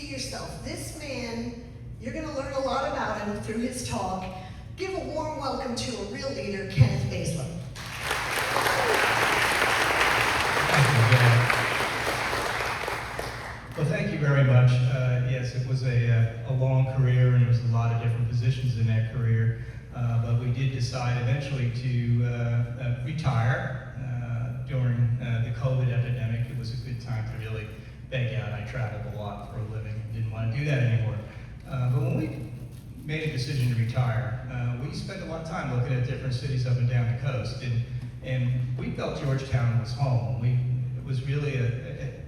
see yourself. This man, you're going to learn a lot about him through his talk. Give a warm welcome to a real leader, Kenneth Baeszler. Thank you, Janet. Well, thank you very much. Yes, it was a long career, and there was a lot of different positions in that career. But we did decide eventually to retire during the COVID epidemic. It was a good time to really beg out. I traveled a lot for a living and didn't want to do that anymore. But when we made a decision to retire, we spent a lot of time looking at different cities up and down the coast. And we felt Georgetown was home. It was really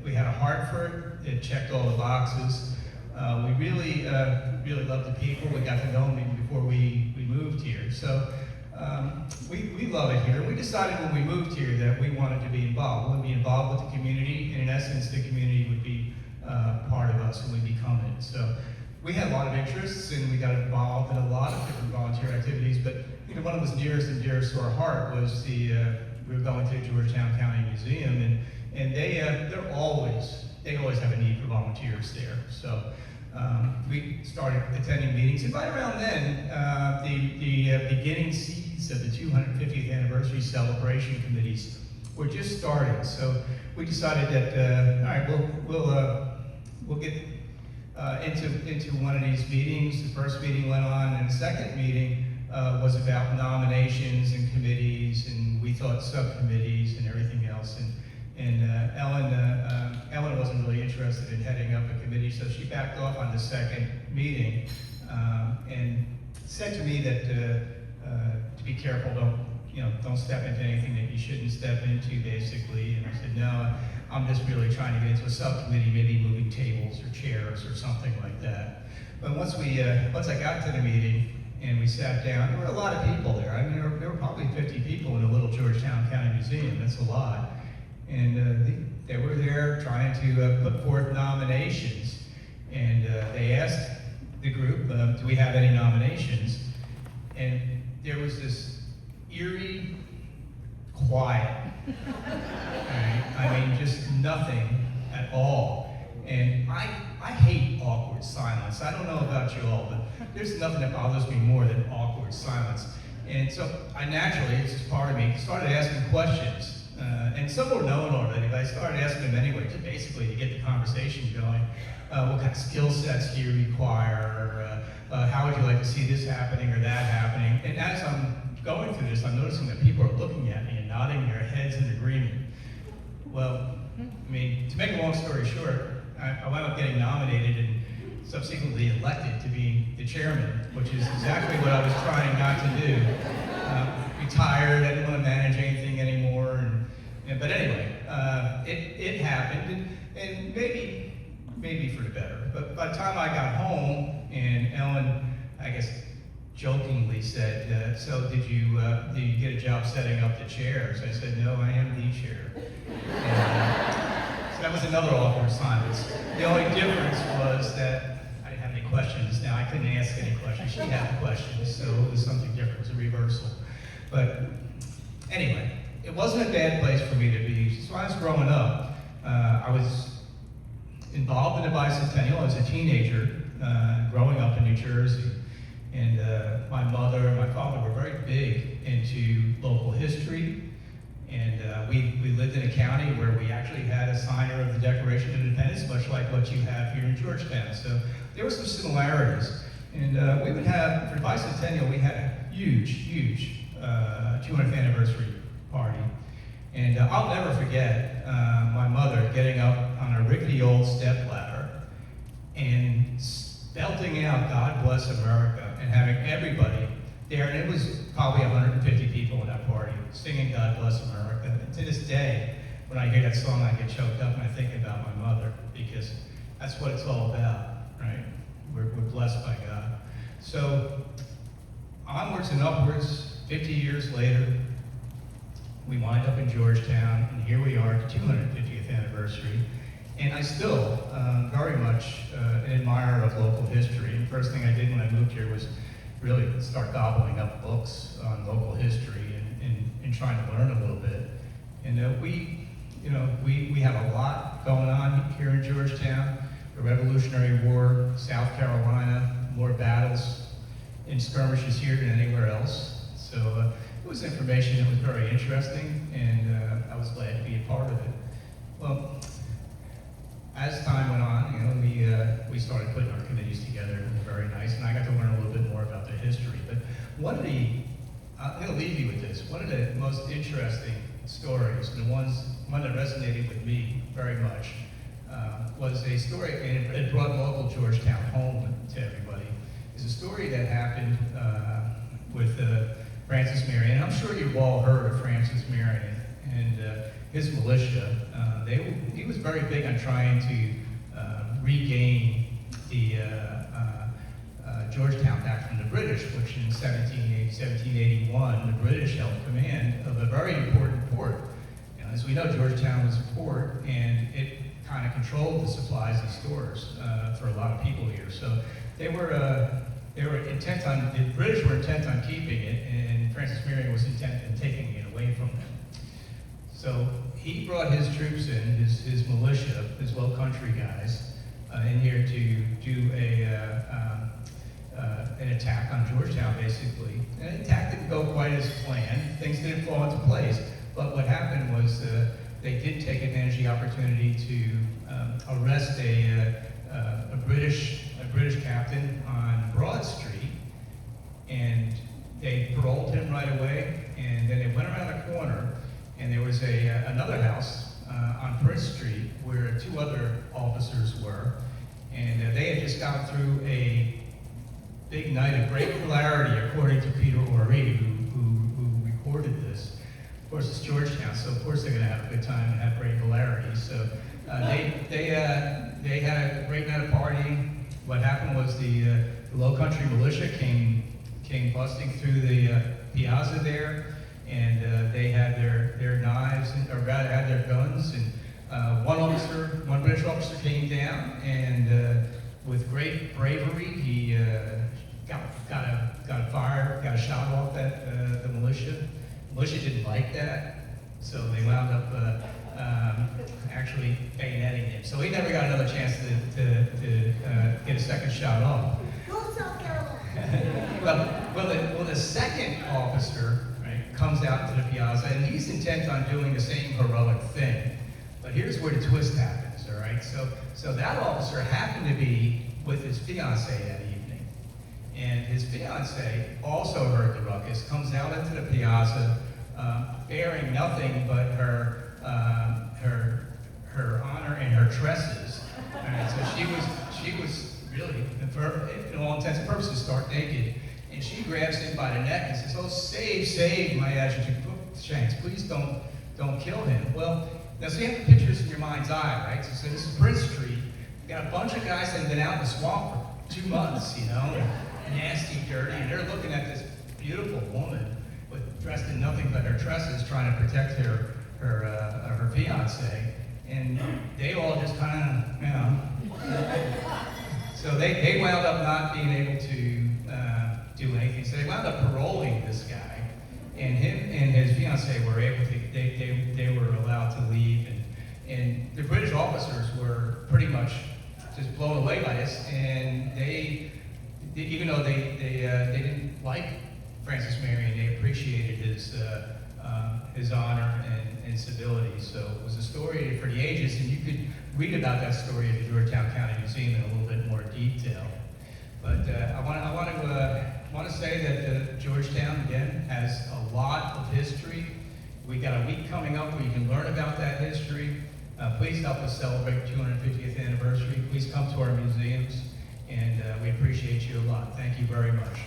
we had a heart for it. It checked all the boxes. We really loved the people. We got to know them even before we moved here. So we love it here. We decided when we moved here that we wanted to be involved. We would be involved with the community, and in essence, the community would be part of us when we become it. So we had a lot of interests, and we got involved in a lot of different volunteer activities. But one of the nearest and dearest to our heart was we were going to the Georgetown County Museum, and they always have a need for volunteers there. So we started attending meetings, and right around then, the beginning seeds of the 250th anniversary celebration committees were just starting. So we decided that all right, we'll get into one of these meetings. The first meeting went on, and the second meeting was about nominations and committees, and we thought subcommittees and everything else. And Ellen wasn't really interested in heading up a committee, so she backed off on the second meeting and said to me that to be careful, don't step into anything that you shouldn't step into, basically. And I said, no, I'm just really trying to get into a subcommittee, maybe moving tables or chairs or something like that. But once I got to the meeting and we sat down, there were a lot of people there. I mean, there were probably 50 people in the little Georgetown County Museum. That's a lot. And they were there trying to put forth nominations. And they asked the group, do we have any nominations? And there was this eerie quiet. Right? I mean, just nothing at all. And I hate awkward silence. I don't know about you all, but there's nothing that bothers me more than awkward silence. And so I naturally, it's just part of me, started asking questions. And some were known already, but I started asking them anyway, just basically to get the conversation going. What kind of skill sets do you require? How would you like to see this happening or that happening? And as I'm going through this, I'm noticing that people are looking at me and nodding their heads in agreement. Well, I mean, to make a long story short, I wound up getting nominated and subsequently elected to be the chairman, which is exactly what I was trying not to do. Retired, I didn't want to manage anything anymore, but anyway, it happened, and maybe for the better. But by the time I got home, and Ellen, I guess, jokingly said, so did you get a job setting up the chairs? I said, no, I am the chair. And, so that was another awkward silence. The only difference was that I didn't have any questions. Now, I couldn't ask any questions. She had questions, so it was something different. It was a reversal. But anyway, it wasn't a bad place for me to be. So when I was growing up, I was involved in the bicentennial. I was a teenager growing up in New Jersey. And my mother and my father were very big into local history. And we lived in a county where we actually had a signer of the Declaration of Independence, much like what you have here in Georgetown. So there were some similarities. And we would have, for the bicentennial, we had a huge 200th anniversary party. And I'll never forget my mother getting up on a rickety old stepladder and belting out "God Bless America" and having everybody there. And it was probably 150 people in that party singing "God Bless America." And to this day, when I hear that song, I get choked up and I think about my mother, because that's what it's all about, right? We're blessed by God. So onwards and upwards, 50 years later, we wind up in Georgetown, and here we are at the 250th anniversary. And I still very much an admirer of local history. And the first thing I did when I moved here was really start gobbling up books on local history and trying to learn a little bit. And we have a lot going on here in Georgetown. the Revolutionary War, South Carolina, more battles and skirmishes here than anywhere else. So it was information that was very interesting, and I was glad to be a part of it. Well, as time went on, we started putting our committees together, and it was very nice, and I got to learn a little bit more about the history. But I'm going to leave you with this. One of the most interesting stories, and one that resonated with me very much, was a story, and it brought local Georgetown home to everybody. It's a story that happened with Francis Marion. I'm sure you've all heard of Francis Marion and his militia. He was very big on trying to regain the Georgetown back from the British, which in 1781, the British held command of a very important port. As we know, Georgetown was a port, and it kind of controlled the supplies and stores for a lot of people here. So they were intent on, the British were intent on keeping it, and Francis Marion was intent on taking it away from them. So he brought his troops in, his militia, his low country guys, in here to do an attack on Georgetown, basically. And the attack didn't go quite as planned. Things didn't fall into place. But what happened was they did take advantage of the opportunity to arrest a British captain on Broad Street, and they paroled him right away. And then they went around a corner, and there was another house on Prince Street where two other officers were, and they had just gotten through a big night of great hilarity, according to Peter Oree, who recorded this. Of course, it's Georgetown, so of course they're going to have a good time and have great hilarity. So they had a great night of partying. What happened was the Low Country militia came busting through the piazza there, and they had their knives, or rather had their guns, and one British officer came down, and with great bravery, he got a shot off at the militia. The militia didn't like that, so they wound up actually bayoneting him. So he never got another chance to get a second shot off. Go South Carolina. well, the second officer, right, comes out to the piazza, and he's intent on doing the same heroic thing. But here's where the twist happens, all right? So that officer happened to be with his fiancée that evening. And his fiancée also heard the ruckus, comes out into the piazza, bearing nothing but her honor and her tresses. All right, so she was really, in all intents and purposes, stark naked. And she grabs him by the neck and says, "Oh, save my adjutant Shanks, please don't kill him." Well, now so you have the pictures in your mind's eye, right? So this is Prince Street. You got a bunch of guys that have been out in the swamp for 2 months, nasty, dirty, and they're looking at this beautiful woman dressed in nothing but her tresses, trying to protect her fiance, and they all just kind of, so they wound up not being able to do anything. So they wound up paroling this guy, and him and his fiance were able to. They were allowed to leave, and the British officers were pretty much just blown away by this, and they even though they didn't like Francis Marion, they appreciated his honor and civility. So it was a story for the ages, and you could read about that story at the Georgetown County Museum in a little bit more detail. But I want to say that Georgetown, again, has a lot of history. We got a week coming up where you can learn about that history. Please help us celebrate the 250th anniversary. Please come to our museums, and we appreciate you a lot. Thank you very much.